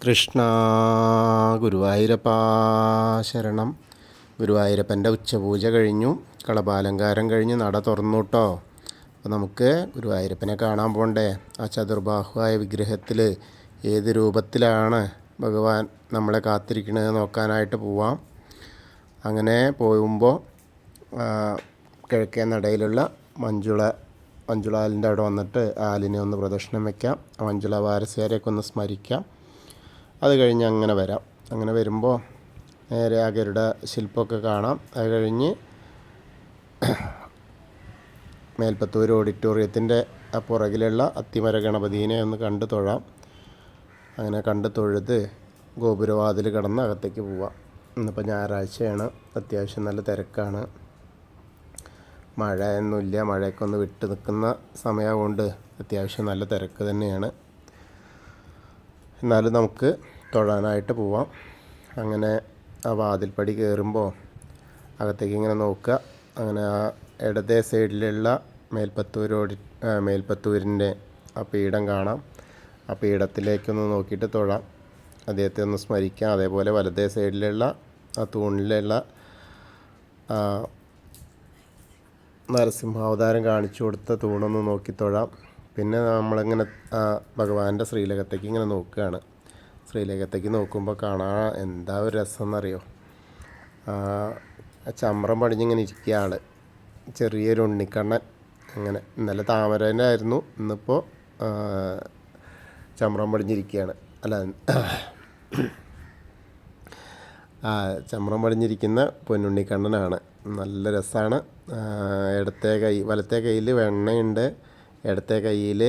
കൃഷ്ണ ഗുരുവായൂരപ്പ ശരണം. ഗുരുവായൂരപ്പൻ്റെ ഉച്ചപൂജ കഴിഞ്ഞു, കളഭാലങ്കാരം കഴിഞ്ഞ് നട തുറന്നു കേട്ടോ. അപ്പോൾ നമുക്ക് ഗുരുവായൂരപ്പനെ കാണാൻ പോകണ്ടേ? ആ ചതുർബാഹുവായ വിഗ്രഹത്തിൽ ഏത് രൂപത്തിലാണ് ഭഗവാൻ നമ്മളെ കാത്തിരിക്കണത് നോക്കാനായിട്ട് പോവാം. അങ്ങനെ പോകുമ്പോൾ കിഴക്കേ നടയിലുള്ള മഞ്ജുളാലിൻ്റെ അവിടെ വന്നിട്ട് ആലിനെ ഒന്ന് പ്രദക്ഷിണം വയ്ക്കാം. മഞ്ജുള വാരസ്യാരെയൊക്കെ ഒന്ന് സ്മരിക്കാം. അത് കഴിഞ്ഞ് അങ്ങനെ വരാം. അങ്ങനെ വരുമ്പോൾ നേരെ ആ ഗരുഡ ശില്പമൊക്കെ കാണാം. അത് കഴിഞ്ഞ് മേൽപ്പത്തൂർ ഓഡിറ്റോറിയത്തിൻ്റെ ആ പുറകിലുള്ള അത്തിമര ഗണപതിനെ ഒന്ന് കണ്ടു തൊഴാം. അങ്ങനെ കണ്ടു തൊഴുത് ഗോപുരവാതിൽ കടന്ന് അകത്തേക്ക് പോവാം. ഇന്നിപ്പോൾ ഞായറാഴ്ചയാണ്, അത്യാവശ്യം നല്ല തിരക്കാണ്. മഴയൊന്നുമില്ല, മഴയൊക്കെ ഒന്ന് വിട്ട് നിൽക്കുന്ന സമയമാകൊണ്ട് അത്യാവശ്യം നല്ല തിരക്ക് തന്നെയാണ്. എന്നാലും നമുക്ക് തൊഴാനായിട്ട് പോവാം. അങ്ങനെ ആ വാതിൽപ്പടി കയറുമ്പോൾ അകത്തേക്ക് ഇങ്ങനെ നോക്കുക. അങ്ങനെ ആ ഇടതേ സൈഡിലുള്ള മേൽപ്പത്തൂരിൻ്റെ ആ പീഠം കാണാം. ആ പീഠത്തിലേക്കൊന്ന് നോക്കിയിട്ട് തൊഴാം, അദ്ദേഹത്തെ ഒന്ന് സ്മരിക്കാം. അതേപോലെ വലതേ സൈഡിലുള്ള ആ തൂണിലുള്ള നരസിംഹാവതാരം കാണിച്ചു കൊടുത്ത തൂണൊന്ന് നോക്കി തൊഴാം. പിന്നെ നമ്മളിങ്ങനെ ഭഗവാന്റെ ശ്രീലകത്തേക്ക് ഇങ്ങനെ നോക്കുകയാണ്. ശ്രീലകത്തേക്ക് നോക്കുമ്പോൾ കാണാൻ എന്താ ഒരു രസം എന്നറിയോ? ചമ്രം പടിഞ്ഞിങ്ങനെ ഇരിക്കുക ആൾ, ചെറിയൊരു ഉണ്ണിക്കണ്ണൻ. അങ്ങനെ ഇന്നലെ താമരനായിരുന്നു, ഇന്നിപ്പോൾ ചമ്രം പടിഞ്ഞിരിക്കുകയാണ്. അല്ല, ചമ്രം പടിഞ്ഞിരിക്കുന്ന പൊന്നുണ്ണിക്കണ്ണനാണ്. നല്ല രസമാണ്. വലത്തെ കയ്യിൽ വെണ്ണയുണ്ട്, ഇടത്തെ കയ്യിൽ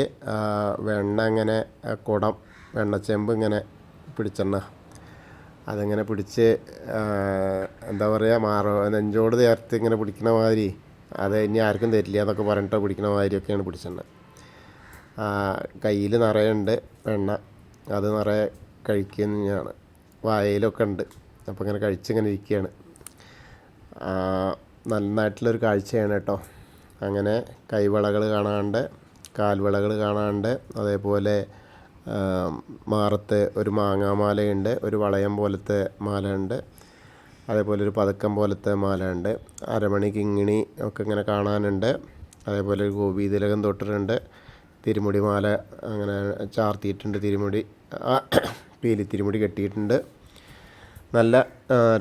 വെണ്ണ ഇങ്ങനെ കുടം വെണ്ണച്ചെമ്പ് ഇങ്ങനെ പിടിച്ചെണ്ണ, അതങ്ങനെ പിടിച്ച് എന്താ പറയുക, നെഞ്ചോട് ചേർത്ത് ഇങ്ങനെ പിടിക്കണ മാതിരി, അത് ഇനി ആർക്കും തരില്ല എന്നൊക്കെ പറഞ്ഞിട്ട് പിടിക്കണ മാതിരിയൊക്കെയാണ് പിടിച്ചെണ്ണ. കയ്യിൽ നിറയുണ്ട് വെണ്ണ, അത് നിറയെ കഴിക്കുന്നതാണ്. വായയിലൊക്കെ ഉണ്ട്. അപ്പോൾ ഇങ്ങനെ കഴിച്ചിങ്ങനെ ഇരിക്കുകയാണ്. നന്നായിട്ടുള്ളൊരു കാഴ്ചയാണ് കേട്ടോ. അങ്ങനെ കൈവളകൾ കാണാനുണ്ട്, കാൽവളകൾ കാണാനുണ്ട്. അതേപോലെ മാറത്ത് ഒരു മാങ്ങാമാലയുണ്ട്, ഒരു വളയം പോലത്തെ മാല ഉണ്ട്, അതേപോലെ ഒരു പതക്കം പോലത്തെ മാല ഉണ്ട്, അരമണി കിങ്ങിണി ഒക്കെ ഇങ്ങനെ കാണാനുണ്ട്. അതേപോലെ ഒരു ഗോപീതിലകം തൊട്ടിട്ടുണ്ട്, തിരുമുടി മാല അങ്ങനെ ചാർത്തിയിട്ടുണ്ട്, പീലി തിരുമുടി കെട്ടിയിട്ടുണ്ട്. നല്ല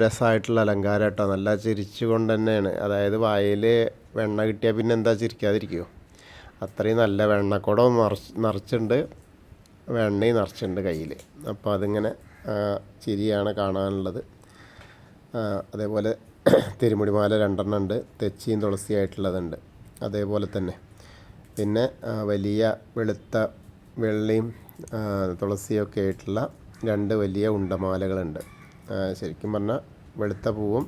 രസമായിട്ടുള്ള അലങ്കാരം കേട്ടോ. നല്ല ചിരിച്ചുകൊണ്ട് തന്നെയാണ്. അതായത് വായിൽ വെണ്ണ കിട്ടിയാൽ പിന്നെ എന്താ ചിരിക്കാതിരിക്കുമോ? അത്രയും നല്ല വെണ്ണക്കുടം നിറച്ചുണ്ട്, വെണ്ണയും നിറച്ചുണ്ട് കയ്യിൽ. അപ്പോൾ അതിങ്ങനെ ചിരിയാണ് കാണാനുള്ളത്. അതേപോലെ തിരുമുടിമാല 2 ഉണ്ട്, തെച്ചിയും തുളസിയായിട്ടുള്ളതുണ്ട്. അതേപോലെ തന്നെ പിന്നെ വലിയ വെളുത്ത വെള്ളയും തുളസിയൊക്കെ ആയിട്ടുള്ള 2 വലിയ ഉണ്ടമാലകളുണ്ട്. ശരിക്കും പറഞ്ഞാൽ വെളുത്ത പൂവും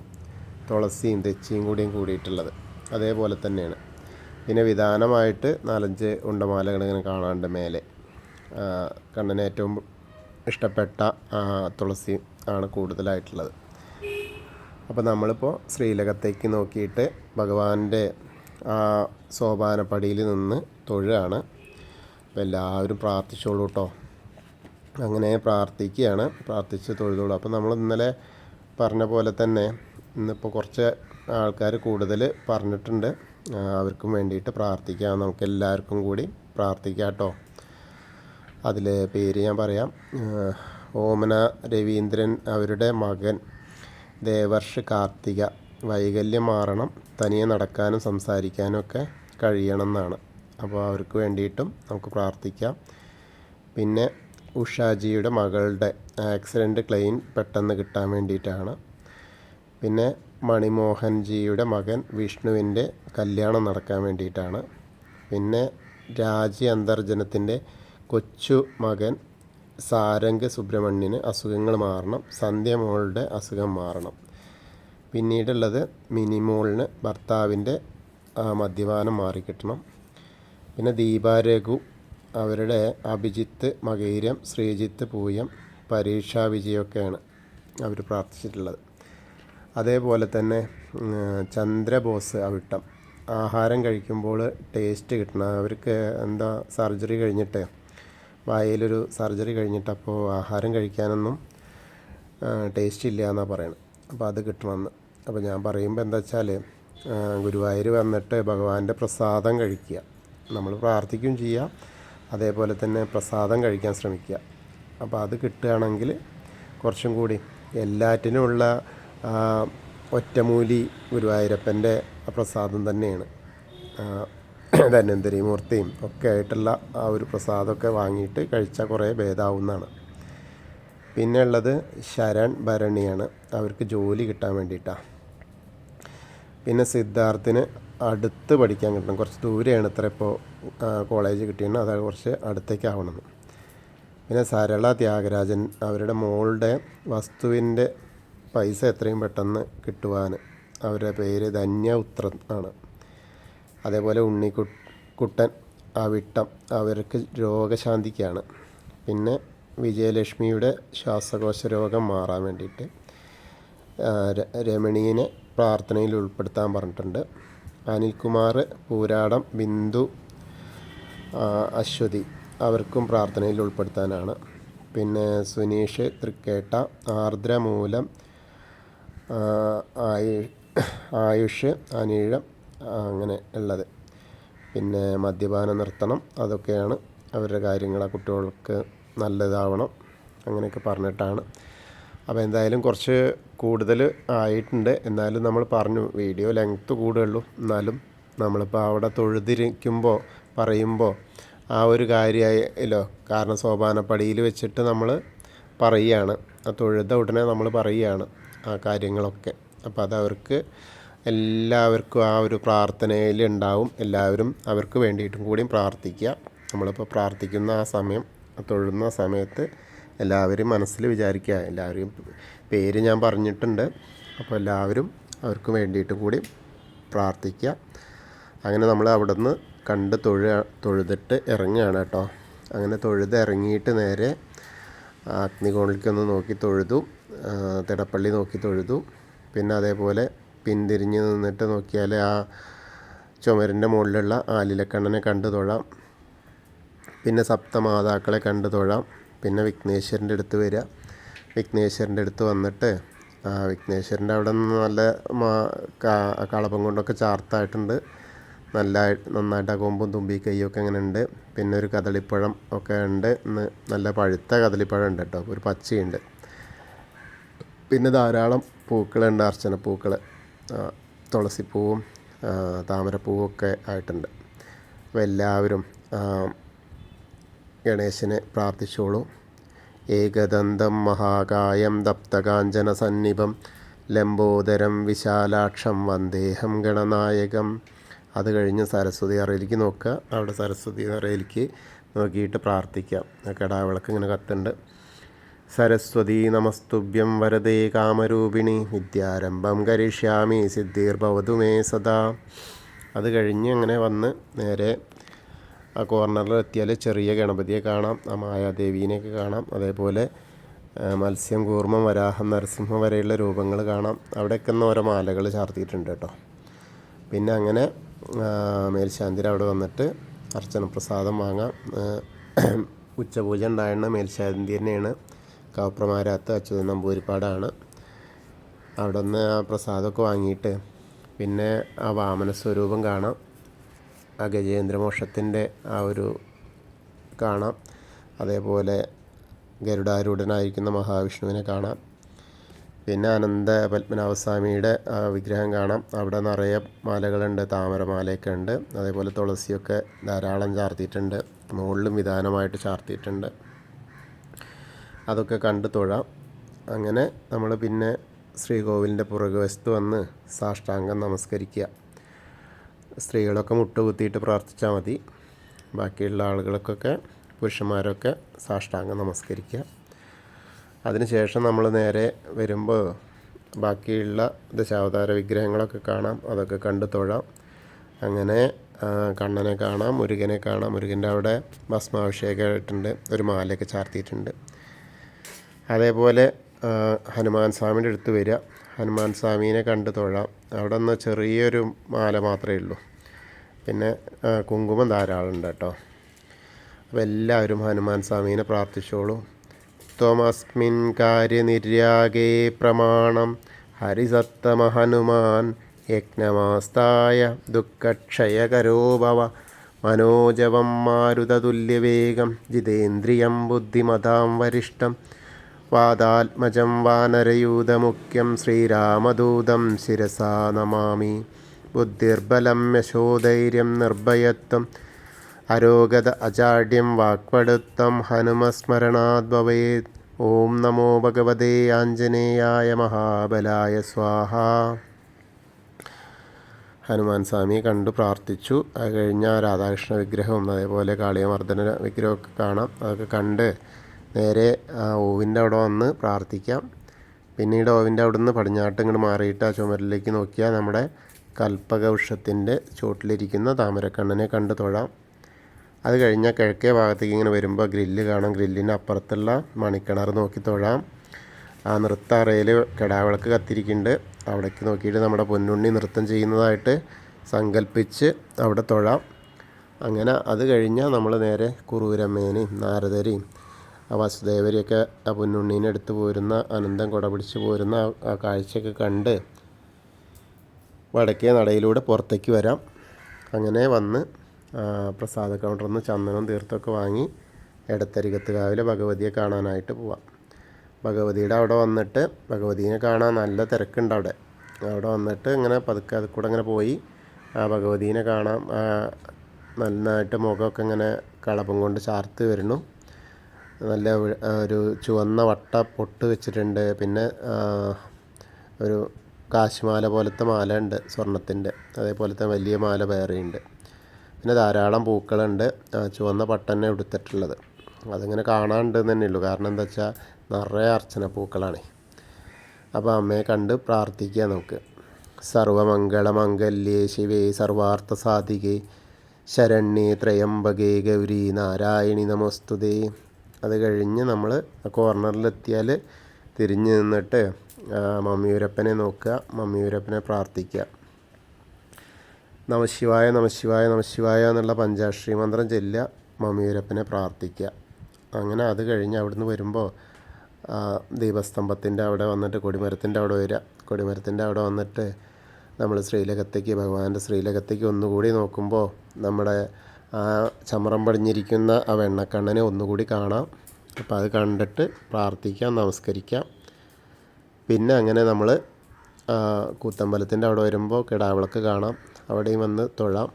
തുളസിയും തെച്ചിയും കൂടിയിട്ടുള്ളത് അതേപോലെ തന്നെയാണ്. പിന്നെ വിധാനമായിട്ട് 4-5 ഉണ്ടമാലകൾ ഇങ്ങനെ കാണാനുണ്ട് മേലെ. കണ്ണന് ഏറ്റവും ഇഷ്ടപ്പെട്ട തുളസി ആണ് കൂടുതലായിട്ടുള്ളത്. അപ്പോൾ നമ്മളിപ്പോൾ ശ്രീലകത്തേക്ക് നോക്കിയിട്ട് ഭഗവാന്റെ സോപാനപ്പടിയിൽ നിന്ന് തൊഴുകയാണ്. അപ്പോൾ എല്ലാവരും പ്രാർത്ഥിച്ചോളൂ കേട്ടോ. അങ്ങനെ പ്രാർത്ഥിക്കുകയാണ്, പ്രാർത്ഥിച്ച് തൊഴുതോളൂ. അപ്പോൾ നമ്മൾ ഇന്നലെ പറഞ്ഞ പോലെ തന്നെ ഇന്നിപ്പോൾ കുറച്ച് ആൾക്കാർ കൂടുതൽ പറഞ്ഞിട്ടുണ്ട്. അവർക്കും വേണ്ടിയിട്ട് പ്രാർത്ഥിക്കാം, നമുക്ക് എല്ലാവർക്കും കൂടി പ്രാർത്ഥിക്കാം കേട്ടോ. അതിൽ പേര് ഞാൻ പറയാം. ഓമന രവീന്ദ്രൻ, അവരുടെ മകൻ ദേവർഷ് കാർത്തിക, വൈകല്യം മാറണം, തനിയെ നടക്കാനും സംസാരിക്കാനും ഒക്കെ കഴിയണം എന്നാണ്. അപ്പോൾ അവർക്ക് വേണ്ടിയിട്ടും നമുക്ക് പ്രാർത്ഥിക്കാം. പിന്നെ ഉഷാജിയുടെ മകളുടെ ആക്സിഡൻറ്റ് ക്ലെയിം പെട്ടെന്ന് കിട്ടാൻ വേണ്ടിയിട്ടാണ്. പിന്നെ മണിമോഹൻജിയുടെ മകൻ വിഷ്ണുവിൻ്റെ കല്യാണം നടക്കാൻ വേണ്ടിയിട്ടാണ്. പിന്നെ രാജി അന്തർജനത്തിൻ്റെ കൊച്ചു മകൻ സാരംഗ് സുബ്രഹ്മണ്യന് അസുഖങ്ങൾ മാറണം, സന്ധ്യമോളുടെ അസുഖം മാറണം. പിന്നീടുള്ളത് മിനിമോളിന് ഭർത്താവിൻ്റെ മദ്യപാനം മാറിക്കിട്ടണം. പിന്നെ ദീപാരഘു, അവരുടെ അഭിജിത്ത് മകൈരം, ശ്രീജിത്ത് പൂയം, പരീക്ഷാ വിജയമൊക്കെയാണ് അവർ പ്രാർത്ഥിച്ചിട്ടുള്ളത്. അതേപോലെ തന്നെ ചന്ദ്രബോസ് അവിട്ടം, ആഹാരം കഴിക്കുമ്പോൾ ടേസ്റ്റ് കിട്ടണം. അവർക്ക് എന്താ സർജറി കഴിഞ്ഞിട്ട് വായിലൊരു സർജറി കഴിഞ്ഞിട്ട്, അപ്പോൾ ആഹാരം കഴിക്കാനൊന്നും ടേസ്റ്റ് ഇല്ല എന്നാണ് പറയണത്. അപ്പോൾ അത് കിട്ടണമെന്ന്. അപ്പോൾ ഞാൻ പറയുമ്പോൾ എന്താ വെച്ചാൽ, ഗുരുവായൂർ വന്നിട്ട് ഭഗവാന്റെ പ്രസാദം കഴിക്കുക. നമ്മൾ പ്രാർത്ഥിക്കുകയും ചെയ്യുക, അതേപോലെ തന്നെ പ്രസാദം കഴിക്കാൻ ശ്രമിക്കുക. അപ്പോൾ അത് കിട്ടുകയാണെങ്കിൽ കുറച്ചും കൂടി എല്ലാറ്റിനുമുള്ള ഒറ്റമൂലി ഗുരുവായൂരപ്പൻ്റെ പ്രസാദം തന്നെയാണ്. ധന്വന്തരി മൂർത്തിയും ഒക്കെ ആയിട്ടുള്ള ആ ഒരു പ്രസാദമൊക്കെ വാങ്ങിയിട്ട് കഴിച്ചാൽ കുറേ ഭേദമാവുന്നതാണ്. പിന്നെ ഉള്ളത് ശരൺ ഭരണിയാണ്, അവർക്ക് ജോലി കിട്ടാൻ വേണ്ടിയിട്ടാണ്. പിന്നെ സിദ്ധാർത്ഥിന് അടുത്ത് പഠിക്കാൻ കിട്ടണം, കുറച്ച് ദൂരെയാണ് ഇത്ര ഇപ്പോൾ കോളേജ് കിട്ടിയത്, അത് കുറച്ച് അടുത്തേക്ക് ആവണമെന്ന്. പിന്നെ സരള ത്യാഗരാജൻ, അവരുടെ മോളുടെ വസ്തുവിൻ്റെ പൈസ എത്രയും പെട്ടെന്ന് കിട്ടുവാൻ. അവരുടെ പേര് ധന്യ ഉത്രൻ ആണ്. അതേപോലെ കുട്ടൻ അവിട്ടം, അവർക്ക് രോഗശാന്തിക്കാണ്. പിന്നെ വിജയലക്ഷ്മിയുടെ ശ്വാസകോശ രോഗം മാറാൻ വേണ്ടിയിട്ട് രമണീനെ പ്രാർത്ഥനയിൽ ഉൾപ്പെടുത്താൻ പറഞ്ഞിട്ടുണ്ട്. അനിൽകുമാർ പൂരാടം, ബിന്ദു അശ്വതി, അവർക്കും പ്രാർത്ഥനയിൽ ഉൾപ്പെടുത്താനാണ്. പിന്നെ സുനീഷ് തൃക്കേട്ട, ആർദ്ര മൂലം, ആയുഷ് അനീഴം, അങ്ങനെ ഉള്ളത്. പിന്നെ മദ്യപാനം നിർത്തണം, അതൊക്കെയാണ് അവരുടെ കാര്യങ്ങൾ. ആ കുട്ടികൾക്ക് നല്ലതാവണം, അങ്ങനെയൊക്കെ പറഞ്ഞിട്ടാണ്. അപ്പോൾ എന്തായാലും കുറച്ച് കൂടുതൽ ആയിട്ടുണ്ട്. എന്നാലും നമ്മൾ പറഞ്ഞു വീഡിയോ ലെങ്ത്ത് കൂടുകയുള്ളൂ. എന്നാലും നമ്മളിപ്പോൾ അവിടെ തൊഴുതിരിക്കുമ്പോൾ പറയുമ്പോൾ ആ ഒരു കാര്യമായല്ലോ. കാരണം സോപാനപ്പടിയിൽ വെച്ചിട്ട് നമ്മൾ പറയുകയാണ്, ആ തൊഴുത ഉടനെ നമ്മൾ പറയുകയാണ് ആ കാര്യങ്ങളൊക്കെ. അപ്പോൾ അതവർക്ക് എല്ലാവർക്കും ആ ഒരു പ്രാർത്ഥനയിൽ ഉണ്ടാവും. എല്ലാവരും അവർക്ക് വേണ്ടിയിട്ടും കൂടിയും പ്രാർത്ഥിക്കുക. നമ്മളിപ്പോൾ പ്രാർത്ഥിക്കുന്ന ആ സമയം, തൊഴുന്ന സമയത്ത് എല്ലാവരും മനസ്സിൽ വിചാരിക്കുക. എല്ലാവരെയും പേര് ഞാൻ പറഞ്ഞിട്ടുണ്ട്. അപ്പോൾ എല്ലാവരും അവർക്ക് വേണ്ടിയിട്ടും കൂടി പ്രാർത്ഥിക്കുക. അങ്ങനെ നമ്മൾ അവിടെ നിന്ന് കണ്ട് തൊഴുതിട്ട് ഇറങ്ങുകയാണ് കേട്ടോ. അങ്ങനെ തൊഴുത് ഇറങ്ങിയിട്ട് നേരെ അഗ്നികോണിലേക്കൊന്ന് നോക്കി തൊഴുതു, തിടപ്പള്ളി നോക്കി തൊഴുതു. പിന്നെ അതേപോലെ പിന്തിരിഞ്ഞ് നിന്നിട്ട് നോക്കിയാൽ ആ ചുമരിൻ്റെ മുകളിലുള്ള ആലിലക്കണ്ണനെ കണ്ടു തൊഴാം. പിന്നെ സപ്തമാതാക്കളെ കണ്ടു തൊഴാം. പിന്നെ വിഘ്നേശ്വരൻ്റെ അടുത്ത് വരിക. വിഘ്നേശ്വരൻ്റെ അടുത്ത് വന്നിട്ട് വിഘ്നേശ്വരൻ്റെ അവിടെ നിന്ന് നല്ല കളപ്പം കൊണ്ടൊക്കെ ചാർത്തായിട്ടുണ്ട്. നന്നായിട്ട് ആ കൊമ്പും തുമ്പി കൈയൊക്കെ അങ്ങനെ ഉണ്ട്. പിന്നെ ഒരു കദളിപ്പഴം ഒക്കെ ഉണ്ട്, നല്ല പഴുത്ത കദളിപ്പഴം ഉണ്ട് കേട്ടോ, ഒരു പച്ചയുണ്ട്. പിന്നെ ധാരാളം പൂക്കളുണ്ട്, അർച്ചനപ്പൂക്കൾ, തുളസിപ്പൂവും താമരപ്പൂവും ഒക്കെ ആയിട്ടുണ്ട്. അപ്പോൾ എല്ലാവരും ഗണേശനെ പ്രാർത്ഥിച്ചോളൂ. ഏകദന്തം മഹാകായം ദപ്തകാഞ്ചന സന്നിഭം ലംബോദരം വിശാലാക്ഷം വന്ദേഹം ഗണനായകം. അത് കഴിഞ്ഞ് സരസ്വതി അറയിലേക്ക് നോക്കുക. അവിടെ സരസ്വതി അറയിലേക്ക് നോക്കിയിട്ട് പ്രാർത്ഥിക്കാം. കടാവിളക്ക് ഇങ്ങനെ കത്തുണ്ട്. സരസ്വതി നമസ്തുഭ്യം വരദേ കാമരൂപിണി വിദ്യാരംഭം കരിഷ്യാമി സിദ്ധിർഭവതു മേ സദാ. അത് കഴിഞ്ഞ് അങ്ങനെ വന്ന് നേരെ ആ കോർണറിൽ എത്തിയാൽ ചെറിയ ഗണപതിയെ കാണാം, ആ മായാദേവീനെയൊക്കെ കാണാം. അതേപോലെ മത്സ്യം, കൂർമ്മം, വരാഹം, നരസിംഹം വരെയുള്ള രൂപങ്ങൾ കാണാം. അവിടെയൊക്കെ ഓരോ മാലകൾ ചാർത്തിയിട്ടുണ്ട് കേട്ടോ. പിന്നെ അങ്ങനെ മേൽശാന്തിയിൽ അവിടെ വന്നിട്ട് അർച്ചന പ്രസാദം വാങ്ങാം. ഉച്ചപൂജ ഉണ്ടായിരുന്ന മേൽശാന്തി തന്നെയാണ്, കാവപ്രമാരാത്ത് അച്യുതൻ നമ്പൂതിരിപ്പാടാണ്. അവിടെ നിന്ന് ആ പ്രസാദമൊക്കെ വാങ്ങിയിട്ട് പിന്നെ ആ വാമന സ്വരൂപം കാണാം. ആ ഗജേന്ദ്രമോക്ഷത്തിൻ്റെ ആ ഒരു കാണാം. അതേപോലെ ഗരുഡാരൂഢനായിരിക്കുന്ന മഹാവിഷ്ണുവിനെ കാണാം. പിന്നെ അനന്ത പത്മനാഭസ്വാമിയുടെ വിഗ്രഹം കാണാം. അവിടെ നിറയെ മാലകളുണ്ട്, താമരമാലയൊക്കെ ഉണ്ട്. അതേപോലെ തുളസിയൊക്കെ ധാരാളം ചാർത്തിയിട്ടുണ്ട്, മുകളിലും വിധാനമായിട്ട് ചാർത്തിയിട്ടുണ്ട്. അതൊക്കെ കണ്ട് തൊഴാം. അങ്ങനെ നമ്മൾ പിന്നെ ശ്രീകോവിലിൻ്റെ പുറകുവശത്ത് വന്ന് സാഷ്ടാംഗം നമസ്കരിക്കുക. സ്ത്രീകളൊക്കെ മുട്ടുകുത്തിയിട്ട് പ്രാർത്ഥിച്ചാൽ മതി. ബാക്കിയുള്ള ആളുകൾക്കൊക്കെ, പുരുഷന്മാരൊക്കെ സാഷ്ടാംഗം നമസ്കരിക്കുക. അതിനുശേഷം നമ്മൾ നേരെ വരുമ്പോൾ ബാക്കിയുള്ള ദശാവതാര വിഗ്രഹങ്ങളൊക്കെ കാണാം, അതൊക്കെ കണ്ട് തൊഴാം. അങ്ങനെ കണ്ണനെ കാണാം, മുരുകനെ കാണാം. മുരുകൻ്റെ അവിടെ ഭസ്മാഭിഷേകമായിട്ടുണ്ട്, ഒരു മാലയൊക്കെ ചാർത്തിയിട്ടുണ്ട്. അതേപോലെ ഹനുമാൻ സ്വാമിയുടെ അടുത്ത് വരിക, ഹനുമാൻ സ്വാമീനെ കണ്ട് തൊഴാം. അവിടെ നിന്ന് ചെറിയൊരു മാല മാത്രമേ ഉള്ളൂ. പിന്നെ കുങ്കുമം ധാരാളം ഉണ്ട് കേട്ടോ. അപ്പോൾ എല്ലാവരും ഹനുമാൻ സ്വാമീനെ പ്രാർത്ഥിച്ചോളൂ. ത്വമസ്മിൻ കാര്യനിര്യാഗേ പ്രമാണം ഹരിസത്തമ ഹനുമാൻ യജ്ഞമാസ്തായ ദുഃഖക്ഷയകരോ ഭവ മനോജവം മാരുതതുല്യവേഗം ജിതേന്ദ്രിയം ബുദ്ധിമതാം വരിഷ്ഠം വാതാത്മജം വാനരയൂഥമുഖ്യം ശ്രീരാമദൂതം ശിരസാ നമാമി. ബുദ്ധിർബലം യശോധൈര്യം നിർഭയത്വം അരോഗത അജാഡ്യം വാക്പടുത്തം ഹനുമസ്മരണാത് ഭവേത്. ഓം നമോ ഭഗവതേ ആഞ്ജനേയായ മഹാബലായ സ്വാഹ. ഹനുമാൻ സ്വാമിയെ കണ്ടു പ്രാർത്ഥിച്ചു. അത് കഴിഞ്ഞാൽ രാധാകൃഷ്ണ വിഗ്രഹവും അതേപോലെ കാളിയമർദ്ദന വിഗ്രഹമൊക്കെ കാണാം. അതൊക്കെ കണ്ട് നേരെ ഓവിൻ്റെ അവിടെ വന്ന് പ്രാർത്ഥിക്കാം. പിന്നീട് ഓവിൻ്റെ അവിടെ നിന്ന് പടിഞ്ഞാട്ട് ഇങ്ങോട്ട് മാറിയിട്ട് ആ ചുമരിലേക്ക് നോക്കിയാൽ നമ്മുടെ കൽപ്പകവൃക്ഷത്തിൻ്റെ ചുവട്ടിലിരിക്കുന്ന താമരക്കണ്ണനെ കണ്ട് തൊഴാം. അത് കഴിഞ്ഞാൽ കിഴക്കേ ഭാഗത്തേക്ക് ഇങ്ങനെ വരുമ്പോൾ ഗ്രില്ല് കാണാം. ഗ്രില്ലിൻ്റെ അപ്പുറത്തുള്ള മണിക്കിണർ നോക്കി തൊഴാം. ആ നൃത്ത അറയിൽ കിടാവിളക്ക് കത്തിരിക്കുന്നുണ്ട്. അവിടേക്ക് നോക്കിയിട്ട് നമ്മുടെ പൊന്നുണ്ണി നൃത്തം ചെയ്യുന്നതായിട്ട് സങ്കല്പിച്ച് അവിടെ തൊഴാം. അങ്ങനെ അത് കഴിഞ്ഞാൽ നമ്മൾ നേരെ കുറൂരമ്മേനെയും നാരദരെയും വസുദേവരെയൊക്കെ ആ പൊന്നുണ്ണീനെ എടുത്ത് പോരുന്ന അനന്തം കുട പിടിച്ച് പോരുന്ന ആ കാഴ്ചയൊക്കെ കണ്ട് വടക്കേ നടയിലൂടെ പുറത്തേക്ക് വരാം. അങ്ങനെ വന്ന് പ്രസാദ കൗണ്ടറിൽ നിന്ന് ചന്ദനം തീർത്ഥമൊക്കെ വാങ്ങി എടത്തരികത്ത് കാവിലെ ഭഗവതിയെ കാണാനായിട്ട് പോവാം. ഭഗവതിയുടെ അവിടെ വന്നിട്ട് ഭഗവതിയെ കാണാൻ നല്ല തിരക്കുണ്ട്. അവിടെ വന്നിട്ട് ഇങ്ങനെ പതുക്കെ അത് കൂടെ ഇങ്ങനെ പോയി ആ ഭഗവതിയെ കാണാം. നന്നായിട്ട് മുഖമൊക്കെ ഇങ്ങനെ കളപം കൊണ്ട് ചാർത്ത് വരുന്നു. നല്ല ഒരു ചുവന്ന വട്ട പൊട്ട് വെച്ചിട്ടുണ്ട്. പിന്നെ ഒരു കാശിമാല പോലത്തെ മാല ഉണ്ട് സ്വർണത്തിൻ്റെ. അതേപോലത്തെ വലിയ മാല വേറെയുണ്ട്. പിന്നെ ധാരാളം പൂക്കളുണ്ട്. ചുവന്ന പട്ടന്നെ എടുത്തിട്ടുള്ളത്. അതിങ്ങനെ കാണാനുണ്ടെന്ന് തന്നെ ഉള്ളൂ. കാരണം എന്താ വെച്ചാൽ നിറയെ അർച്ചന പൂക്കളാണ്. അപ്പോൾ അമ്മയെ കണ്ട് പ്രാർത്ഥിക്കുക നമുക്ക്. സർവമംഗളമംഗല്യേ ശിവേ സർവാർത്ഥ സാധികേ ശരണ്യേ ത്രയംബകേ ഗൗരി നാരായണി നമോസ്തുതേ. അത് കഴിഞ്ഞ് നമ്മൾ കോർണറിലെത്തിയാൽ തിരിഞ്ഞ് നിന്നിട്ട് മമ്മിയൂരപ്പനെ നോക്കുക. മമ്മിയൂരപ്പനെ പ്രാർത്ഥിക്കുക. നമശിവായ നമശിവായ നമശിവായ എന്നുള്ള പഞ്ചാക്ഷരി മന്ത്രം ചൊല്ലുക. മമ്മിയൂരപ്പനെ പ്രാർത്ഥിക്കുക. അങ്ങനെ അത് കഴിഞ്ഞ് അവിടുന്ന് വരുമ്പോൾ ദീപസ്തംഭത്തിൻ്റെ അവിടെ വന്നിട്ട് കൊടിമരത്തിൻ്റെ അവിടെ വരിക. കൊടിമരത്തിൻ്റെ അവിടെ വന്നിട്ട് നമ്മൾ ശ്രീലകത്തേക്ക് ഭഗവാന്റെ ശ്രീലകത്തേക്ക് ഒന്നുകൂടി നോക്കുമ്പോൾ നമ്മുടെ ആ ചമറം പടിഞ്ഞിരിക്കുന്ന ആ വെണ്ണക്കണ്ണനെ ഒന്നുകൂടി കാണാം. അപ്പോൾ അത് കണ്ടിട്ട് പ്രാർത്ഥിക്കാം, നമസ്കരിക്കാം. പിന്നെ അങ്ങനെ നമ്മൾ കൂത്തമ്പലത്തിൻ്റെ അവിടെ വരുമ്പോൾ കിടാവിളക്ക് കാണാം. അവിടെയും വന്ന് തൊഴാം.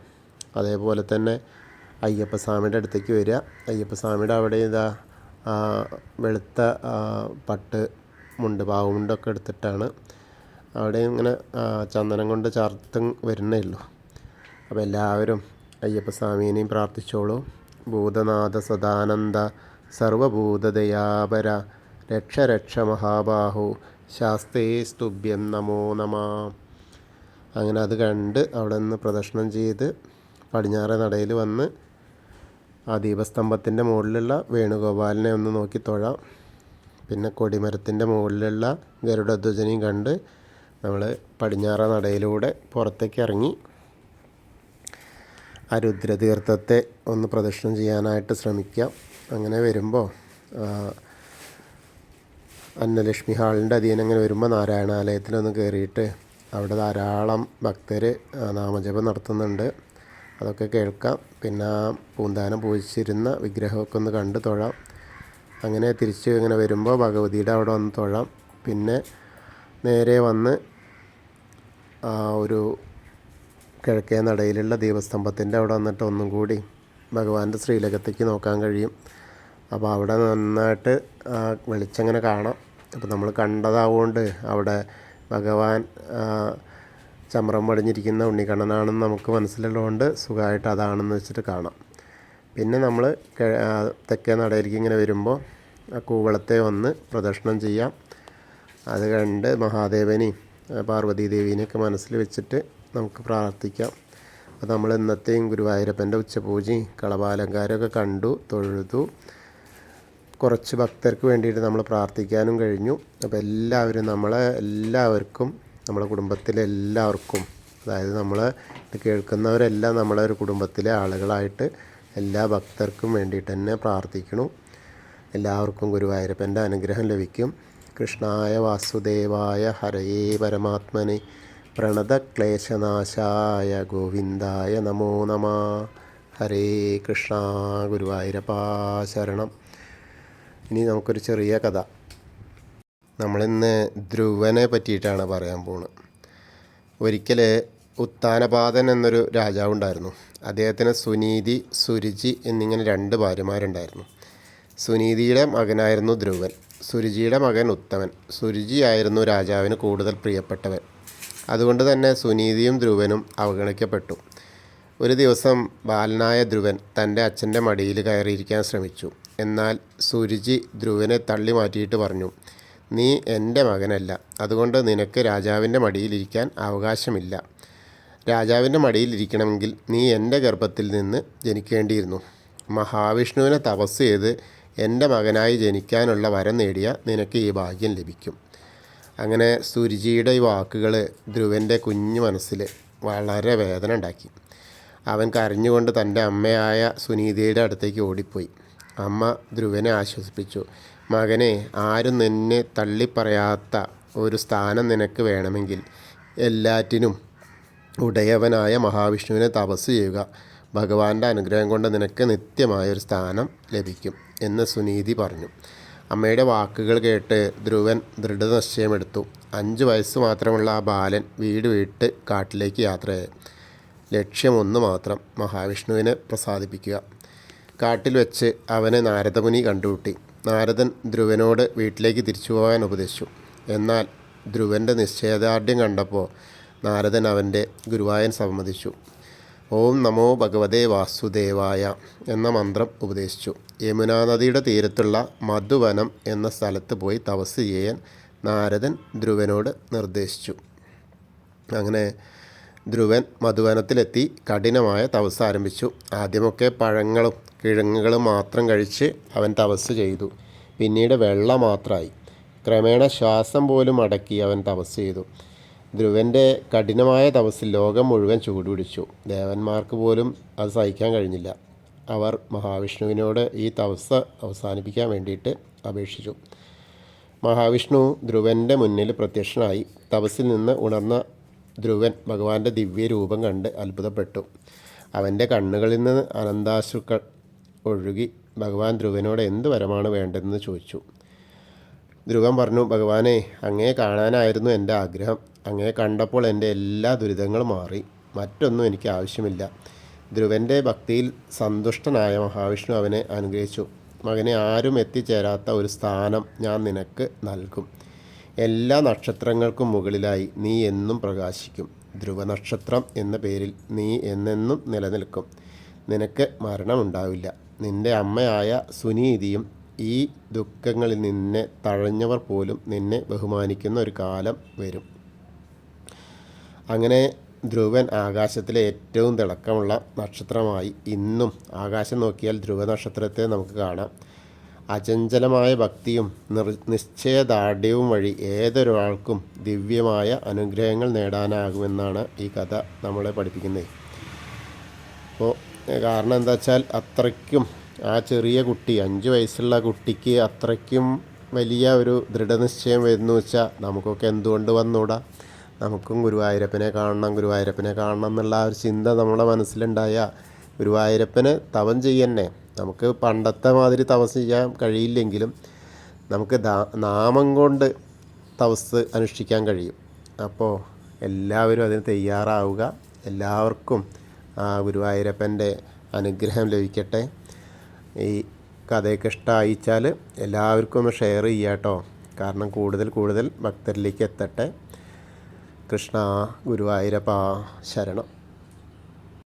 അതേപോലെ തന്നെ അയ്യപ്പസ്വാമിയുടെ അടുത്തേക്ക് വരിക. അയ്യപ്പസ്വാമിയുടെ അവിടെ ഇതാ വെളുത്ത പട്ട് മുണ്ട് പാവുമുണ്ടൊക്കെ എടുത്തിട്ടാണ് അവിടെ ഇങ്ങനെ ചന്ദനം കൊണ്ട് ചാർത്തും വരുന്നേ ഉള്ളൂ. അപ്പോൾ എല്ലാവരും അയ്യപ്പസ്വാമീനെയും പ്രാർത്ഥിച്ചോളൂ. ഭൂതനാഥ സദാനന്ദ സർവഭൂതദയാപര രക്ഷ രക്ഷ മഹാബാഹു ശാസ്തേ സ്തുഭ്യം നമോ നമ. അങ്ങനെ അത് കണ്ട് അവിടെ നിന്ന് പ്രദക്ഷിണം ചെയ്ത് പടിഞ്ഞാറേ നടയിൽ വന്ന് ആ ദീപസ്തംഭത്തിൻ്റെ മുകളിലുള്ള വേണുഗോപാലിനെ ഒന്ന് നോക്കി തൊഴാം. പിന്നെ കൊടിമരത്തിൻ്റെ മുകളിലുള്ള ഗരുഡധ്വജനെയും കണ്ട് നമ്മൾ പടിഞ്ഞാറേ നടയിലൂടെ പുറത്തേക്ക് ഇറങ്ങി ആ രുദ്രതീർത്ഥത്തെ ഒന്ന് പ്രദക്ഷിണം ചെയ്യാനായിട്ട് ശ്രമിക്കാം. അങ്ങനെ വരുമ്പോൾ അന്നലക്ഷ്മി ഹാളിൻ്റെ അധീനം അങ്ങനെ വരുമ്പോൾ നാരായണാലയത്തിലൊന്ന് കയറിയിട്ട് അവിടെ ധാരാളം ഭക്തർ നാമജപം നടത്തുന്നുണ്ട്. അതൊക്കെ കേൾക്കാം. പിന്നെ പൂന്താനം പൂജിച്ചിരുന്ന വിഗ്രഹമൊക്കെ ഒന്ന് കണ്ട് തൊഴാം. അങ്ങനെ തിരിച്ച് ഇങ്ങനെ വരുമ്പോൾ ഭഗവതിയുടെ അവിടെ വന്ന് തൊഴാം. പിന്നെ നേരെ വന്ന് ഒരു കിഴക്കേ നടയിലുള്ള ദീപസ്തംഭത്തിൻ്റെ അവിടെ വന്നിട്ട് ഒന്നും കൂടി ഭഗവാന്റെ ശ്രീലകത്തേക്ക് നോക്കാൻ കഴിയും. അപ്പോൾ അവിടെ നന്നായിട്ട് വെളിച്ചങ്ങനെ കാണാം. അപ്പോൾ നമ്മൾ കണ്ടതാവുകൊണ്ട് അവിടെ ഭഗവാൻ ചമ്രം പടിഞ്ഞിരിക്കുന്ന ഉണ്ണിക്കണ്ണനാണെന്ന് നമുക്ക് മനസ്സിലുള്ളതുകൊണ്ട് സുഖമായിട്ട് അതാണെന്ന് വെച്ചിട്ട് കാണാം. പിന്നെ നമ്മൾ തെക്കേ നടയിലേക്ക് ഇങ്ങനെ വരുമ്പോൾ ആ കൂവളത്തെ വന്ന് പ്രദക്ഷിണം ചെയ്യാം. അത് കണ്ട് മഹാദേവനെയും പാർവതീദേവീനെയൊക്കെ മനസ്സിൽ വെച്ചിട്ട് നമുക്ക് പ്രാർത്ഥിക്കാം. അപ്പോൾ നമ്മൾ ഇന്നത്തെയും ഗുരുവായൂരപ്പൻ്റെ ഉച്ചപൂജയും കളഭാലങ്കാരമൊക്കെ കണ്ടു തൊഴുതു. കുറച്ച് ഭക്തർക്ക് വേണ്ടിയിട്ട് നമ്മൾ പ്രാർത്ഥിക്കാനും കഴിഞ്ഞു. അപ്പോൾ എല്ലാവർക്കും നമ്മുടെ കുടുംബത്തിലെ എല്ലാവർക്കും, അതായത് നമ്മൾ ഇത് കേൾക്കുന്നവരെല്ലാം നമ്മളെ ഒരു കുടുംബത്തിലെ ആളുകളായിട്ട് എല്ലാ ഭക്തർക്കും വേണ്ടിയിട്ട് തന്നെ പ്രാർത്ഥിക്കണം. എല്ലാവർക്കും ഗുരുവായൂരപ്പൻ്റെ അനുഗ്രഹം ലഭിക്കും. കൃഷ്ണായ വാസുദേവായ ഹരയേ പരമാത്മനെ പ്രണതക്ലേശനാശായ ഗോവിന്ദായ നമോ നമ. ഹരേ കൃഷ്ണ. ഗുരുവായൂരപ്പാ ശരണം. ഇനി നമുക്കൊരു ചെറിയ കഥ. നമ്മളിന്ന് ധ്രുവനെ പറ്റിയിട്ടാണ് പറയാൻ പോകുന്നത്. ഒരിക്കൽ ഉത്താനപാദൻ എന്നൊരു രാജാവുണ്ടായിരുന്നു. അദ്ദേഹത്തിന് സുനീതി, സുരുചി എന്നിങ്ങനെ 2 ഭാര്യമാരുണ്ടായിരുന്നു. സുനീതിയുടെ മകനായിരുന്നു ധ്രുവൻ. സുരുചിയുടെ മകൻ ഉത്തമൻ. സുരുചിയായിരുന്നു രാജാവിന് കൂടുതൽ പ്രിയപ്പെട്ടവൻ. അതുകൊണ്ട് തന്നെ സുനീതിയും ധ്രുവനും അവഗണിക്കപ്പെട്ടു. ഒരു ദിവസം ബാലനായ ധ്രുവൻ തൻ്റെ അച്ഛൻ്റെ മടിയിൽ കയറിയിരിക്കാൻ ശ്രമിച്ചു. എന്നാൽ സുരുചി ധ്രുവനെ തള്ളി മാറ്റിയിട്ട് പറഞ്ഞു, നീ എൻ്റെ മകനല്ല, അതുകൊണ്ട് നിനക്ക് രാജാവിൻ്റെ മടിയിലിരിക്കാൻ അവകാശമില്ല. രാജാവിൻ്റെ മടിയിലിരിക്കണമെങ്കിൽ നീ എൻ്റെ ഗർഭത്തിൽ നിന്ന് ജനിക്കേണ്ടിയിരുന്നു. മഹാവിഷ്ണുവിനെ തപസ് ചെയ്ത് എൻ്റെ മകനായി ജനിക്കാനുള്ള വരം നേടിയ നിനക്ക് ഈ ഭാഗ്യം ലഭിക്കും. അങ്ങനെ സുരുചിയുടെ ഈ വാക്കുകൾ ധ്രുവൻ്റെ കുഞ്ഞു മനസ്സിൽ വളരെ വേദന ഉണ്ടാക്കി. അവൻ കരഞ്ഞുകൊണ്ട് തൻ്റെ അമ്മയായ സുനീതിയുടെ അടുത്തേക്ക് ഓടിപ്പോയി. അമ്മ ധ്രുവനെ ആശ്വസിപ്പിച്ചു. മകനെ, ആരും നിന്നെ തള്ളിപ്പറയാത്ത ഒരു സ്ഥാനം നിനക്ക് വേണമെങ്കിൽ എല്ലാറ്റിനും ഉടയവനായ മഹാവിഷ്ണുവിനെ തപസ് ചെയ്യുക. ഭഗവാന്റെ അനുഗ്രഹം കൊണ്ട് നിനക്ക് നിത്യമായൊരു സ്ഥാനം ലഭിക്കും എന്ന് സുനീതി പറഞ്ഞു. അമ്മയുടെ വാക്കുകൾ കേട്ട് ധ്രുവൻ ദൃഢനിശ്ചയമെടുത്തു. 5 വയസ്സ് മാത്രമുള്ള ആ ബാലൻ വീട് വിട്ട് കാട്ടിലേക്ക് യാത്രയായി. ലക്ഷ്യമൊന്നു മാത്രം, മഹാവിഷ്ണുവിനെ പ്രസാദിപ്പിക്കുക. കാട്ടിൽ വെച്ച് അവനെ നാരദമുനി കണ്ടുമുട്ടി. നാരദൻ ധ്രുവനോട് വീട്ടിലേക്ക് തിരിച്ചു പോകാൻ ഉപദേശിച്ചു. എന്നാൽ ധ്രുവൻ്റെ നിശ്ചയദാർഢ്യം കണ്ടപ്പോൾ നാരദൻ അവൻ്റെ ഗുരുവായൂർ സമ്മതിച്ചു. ഓം നമോ ഭഗവതേ വാസുദേവായ എന്ന മന്ത്രം ഉപദേശിച്ചു. യമുനാ നദിയുടെ തീരത്തുള്ള മധുവനം എന്ന സ്ഥലത്ത് പോയി തപസ് ചെയ്യാൻ നാരദൻ ധ്രുവനോട് നിർദ്ദേശിച്ചു. അങ്ങനെ ധ്രുവൻ മധുവനത്തിലെത്തി കഠിനമായ തപസ് ആരംഭിച്ചു. ആദ്യമൊക്കെ പഴങ്ങളും കിഴങ്ങുകളും മാത്രം കഴിച്ച് അവൻ തപസ് ചെയ്തു. പിന്നീട് വെള്ളം മാത്രമായി. ക്രമേണ ശ്വാസം പോലും അടക്കി അവൻ തപസ് ചെയ്തു. ധ്രുവൻ്റെ കഠിനമായ തപസ്സിൽ ലോകം മുഴുവൻ ചൂടുപിടിച്ചു. ദേവന്മാർക്ക് പോലും അത് സഹിക്കാൻ കഴിഞ്ഞില്ല. അവർ മഹാവിഷ്ണുവിനോട് ഈ തപസ് അവസാനിപ്പിക്കാൻ വേണ്ടിയിട്ട് അപേക്ഷിച്ചു. മഹാവിഷ്ണു ധ്രുവൻ്റെ മുന്നിൽ പ്രത്യക്ഷനായി. തപസ്സിൽ നിന്ന് ഉണർന്ന ധ്രുവൻ ഭഗവാന്റെ ദിവ്യ രൂപം കണ്ട് അത്ഭുതപ്പെട്ടു. അവൻ്റെ കണ്ണുകളിൽ നിന്ന് ആനന്ദാശ്രുക്കൾ ഒഴുകി. ഭഗവാൻ ധ്രുവനോട് എന്ത് വരമാണ് വേണ്ടതെന്ന് ചോദിച്ചു. ധ്രുവൻ പറഞ്ഞു, ഭഗവാനെ, അങ്ങയെ കാണാനായിരുന്നു എൻ്റെ ആഗ്രഹം. അങ്ങയെ കണ്ടപ്പോൾ എൻ്റെ എല്ലാ ദുരിതങ്ങളും മാറി. മറ്റൊന്നും എനിക്ക് ആവശ്യമില്ല. ധ്രുവൻ്റെ ഭക്തിയിൽ സന്തുഷ്ടനായ മഹാവിഷ്ണു അവനെ അനുഗ്രഹിച്ചു. മകനെ, ആരും എത്തിച്ചേരാത്ത ഒരു സ്ഥാനം ഞാൻ നിനക്ക് നൽകും. എല്ലാ നക്ഷത്രങ്ങൾക്കും മുകളിലായി നീ എന്നും പ്രകാശിക്കും. ധ്രുവനക്ഷത്രം എന്ന പേരിൽ നീ എന്നെന്നും നിലനിൽക്കും. നിനക്ക് മരണമുണ്ടാവില്ല. നിൻ്റെ അമ്മയായ സുനീതിയും ഈ ദുഃഖങ്ങളിൽ നിന്നെ തഴഞ്ഞവർ പോലും നിന്നെ ബഹുമാനിക്കുന്ന ഒരു കാലം വരും. അങ്ങനെ ധ്രുവൻ ആകാശത്തിലെ ഏറ്റവും തിളക്കമുള്ള നക്ഷത്രമായി. ഇന്നും ആകാശം നോക്കിയാൽ ധ്രുവ നക്ഷത്രത്തെ നമുക്ക് കാണാം. അചഞ്ചലമായ ഭക്തിയും നിശ്ചയദാർഢ്യവും വഴി ഏതൊരാൾക്കും ദിവ്യമായ അനുഗ്രഹങ്ങൾ നേടാനാകുമെന്നാണ് ഈ കഥ നമ്മളെ പഠിപ്പിക്കുന്നത്. അപ്പോൾ കാരണം എന്താ വെച്ചാൽ അത്രയ്ക്കും ആ ചെറിയ കുട്ടി, 5 വയസ്സുള്ള കുട്ടിക്ക് അത്രയ്ക്കും വലിയ ഒരു ദൃഢനിശ്ചയം വരുന്നു വെച്ചാൽ നമുക്കൊക്കെ എന്തുകൊണ്ട് വന്നൂടാ? നമുക്കും ഗുരുവായൂരപ്പനെ കാണണം എന്നുള്ള ആ ഒരു ചിന്ത നമ്മുടെ മനസ്സിലുണ്ടായ ഗുരുവായൂരപ്പന് തപം ചെയ്യന്നെ. നമുക്ക് പണ്ടത്തെ മാതിരി തപസ് ചെയ്യാൻ കഴിയില്ലെങ്കിലും നമുക്ക് നാമം കൊണ്ട് തപസ് അനുഷ്ഠിക്കാൻ കഴിയും. അപ്പോൾ എല്ലാവരും അതിന് തയ്യാറാവുക. എല്ലാവർക്കും ആ ഗുരുവായൂരപ്പൻ്റെ അനുഗ്രഹം ലഭിക്കട്ടെ. ഈ കഥയൊക്കെ ഇഷ്ടമായിച്ചാൽ എല്ലാവർക്കും ഒന്ന് ഷെയർ ചെയ്യുക കേട്ടോ. കാരണം കൂടുതൽ ഭക്തരിലേക്ക് എത്തട്ടെ. കൃഷ്ണ. ഗുരുവായൂരപ്പാ ശരണം.